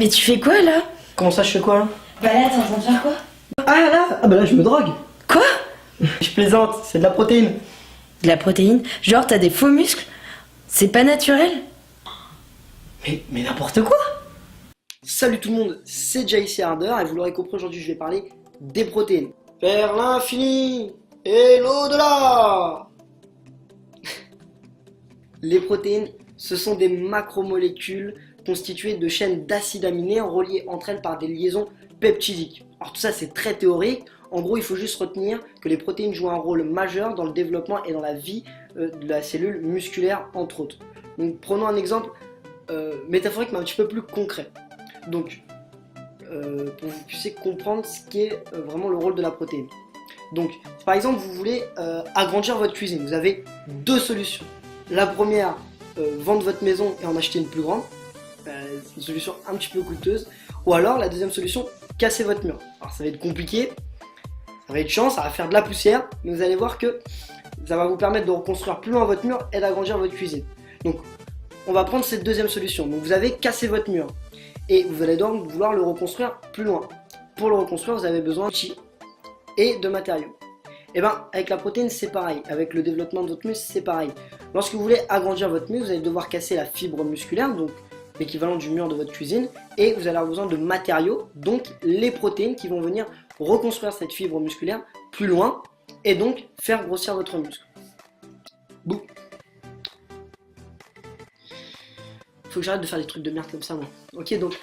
Mais tu fais quoi là? Comment ça, je fais quoi là? Bah là, t'es en train de faire quoi? Ah là! Ah bah là, je me drogue. Quoi? Je plaisante, c'est de la protéine. De la protéine? Genre t'as des faux muscles? C'est pas naturel? Mais n'importe quoi! Salut tout le monde, c'est JC Harder et vous l'aurez compris, aujourd'hui je vais parler des protéines. Vers l'infini et l'au-delà. Les protéines, ce sont des macromolécules constituées de chaînes d'acides aminés reliées entre elles par des liaisons peptidiques. Alors tout ça c'est très théorique, en gros il faut juste retenir que les protéines jouent un rôle majeur dans le développement et dans la vie de la cellule musculaire entre autres. Donc prenons un exemple métaphorique mais un petit peu plus concret. Donc pour que vous puissiez comprendre ce qu'est vraiment le rôle de la protéine. Donc par exemple vous voulez agrandir votre cuisine, vous avez deux solutions. La première, vendre votre maison et en acheter une plus grande, c'est une solution un petit peu coûteuse. Ou alors la deuxième solution, casser votre mur. Alors ça va être compliqué, ça va être chiant, ça va faire de la poussière, mais vous allez voir que ça va vous permettre de reconstruire plus loin votre mur et d'agrandir votre cuisine. Donc on va prendre cette deuxième solution. Donc vous avez cassé votre mur et vous allez donc vouloir le reconstruire plus loin. Pour le reconstruire, vous avez besoin d'outils et de matériaux. Et bien avec la protéine c'est pareil, avec le développement de votre muscle c'est pareil. Lorsque vous voulez agrandir votre muscle, vous allez devoir casser la fibre musculaire, donc l'équivalent du mur de votre cuisine, et vous allez avoir besoin de matériaux, donc les protéines qui vont venir reconstruire cette fibre musculaire plus loin et donc faire grossir votre muscle. Boum. Faut que j'arrête de faire des trucs de merde comme ça moi. Ok, donc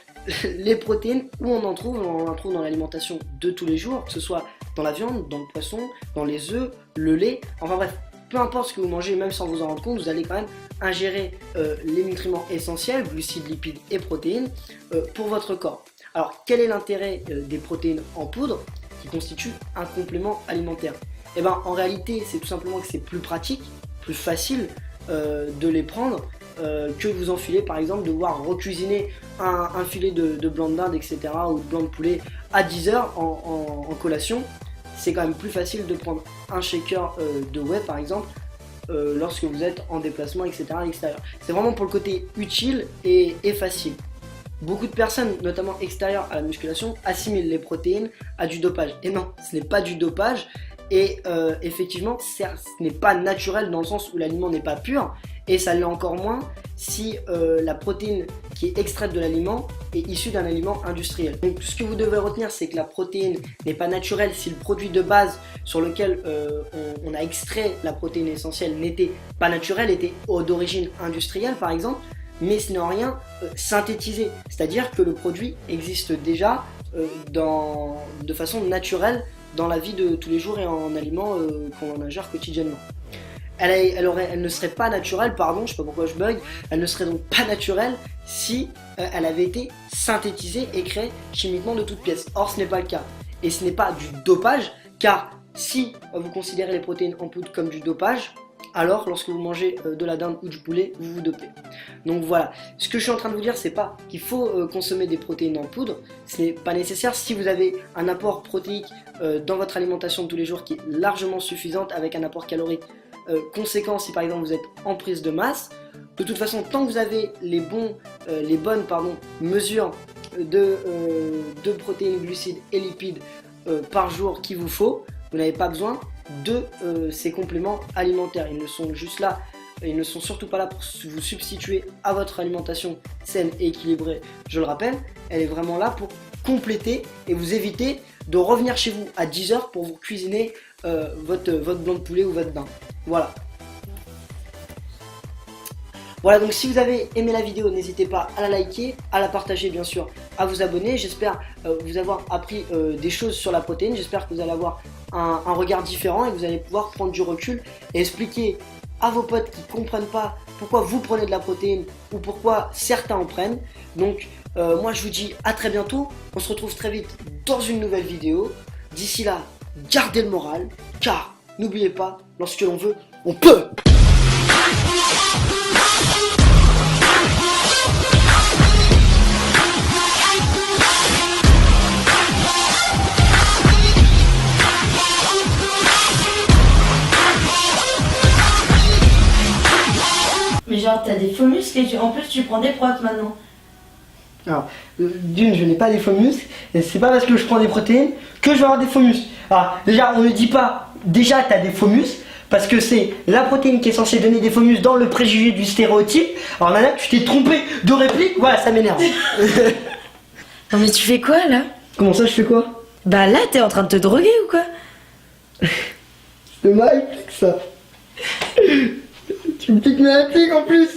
les protéines, où on en trouve dans l'alimentation de tous les jours, que ce soit dans la viande, dans le poisson, dans les œufs, le lait, enfin bref, peu importe ce que vous mangez, même sans vous en rendre compte, vous allez quand même ingérer les nutriments essentiels, glucides, lipides et protéines, pour votre corps. Alors quel est l'intérêt des protéines en poudre qui constituent un complément alimentaire? Et bien en réalité c'est tout simplement que c'est plus pratique, plus facile de les prendre que vous enfiler par exemple, devoir recuisiner un filet de blanc de dinde etc. ou de blanc de poulet à 10 h en collation. C'est quand même plus facile de prendre un shaker de whey par exemple lorsque vous êtes en déplacement etc. à l'extérieur. C'est vraiment pour le côté utile et facile. Beaucoup de personnes, notamment extérieures à la musculation, assimilent les protéines à du dopage. Et non, ce n'est pas du dopage. Et effectivement, ce n'est pas naturel dans le sens où l'aliment n'est pas pur. Et ça l'est encore moins si la protéine qui est extraite de l'aliment est issue d'un aliment industriel. Donc ce que vous devez retenir, c'est que la protéine n'est pas naturelle si le produit de base sur lequel on a extrait la protéine essentielle n'était pas naturel, était d'origine industrielle par exemple, mais ce n'est en rien synthétisé. C'est-à-dire que le produit existe déjà de façon naturelle dans la vie de tous les jours et en aliments qu'on ingère quotidiennement. Elle ne serait pas naturelle, pardon, je sais pas pourquoi je bug, elle ne serait donc pas naturelle si elle avait été synthétisée et créée chimiquement de toutes pièces. Or ce n'est pas le cas. Et ce n'est pas du dopage, car si vous considérez les protéines en poudre comme du dopage, alors lorsque vous mangez de la dinde ou du poulet, vous vous dopez. Donc voilà, ce que je suis en train de vous dire, c'est pas qu'il faut consommer des protéines en poudre, ce n'est pas nécessaire si vous avez un apport protéique dans votre alimentation de tous les jours qui est largement suffisante avec un apport calorique conséquent si par exemple vous êtes en prise de masse. De toute façon, tant que vous avez les bonnes mesures de protéines, glucides et lipides par jour qu'il vous faut, vous n'avez pas besoin de ces compléments alimentaires. Ils ne sont juste là, ils ne sont surtout pas là pour vous substituer à votre alimentation saine et équilibrée, je le rappelle. Elle est vraiment là pour compléter et vous éviter de revenir chez vous à 10 h pour vous cuisiner votre blanc de poulet ou votre dinde. Voilà. Voilà, donc si vous avez aimé la vidéo, n'hésitez pas à la liker, à la partager bien sûr, à vous abonner. J'espère vous avoir appris des choses sur la protéine. J'espère que vous allez avoir un regard différent et que vous allez pouvoir prendre du recul et expliquer à vos potes qui ne comprennent pas pourquoi vous prenez de la protéine ou pourquoi certains en prennent. Donc moi je vous dis à très bientôt. On se retrouve très vite dans une nouvelle vidéo. D'ici là, gardez le moral, car n'oubliez pas, lorsque l'on veut, on peut. Mais genre t'as des faux muscles et en plus tu prends des prods maintenant. Alors, d'une, je n'ai pas des faux muscles, et c'est pas parce que je prends des protéines que je vais avoir des faux muscles. Alors, déjà, on ne dit pas, déjà, t'as des faux muscles, parce que c'est la protéine qui est censée donner des faux muscles dans le préjugé du stéréotype. Alors, Nana, tu t'es trompé de réplique, voilà, ça m'énerve. Non mais tu fais quoi là? Comment ça, je fais quoi? Bah là, t'es en train de te droguer ou quoi? C'est mal, ça. Tu me piques mes répliques en plus.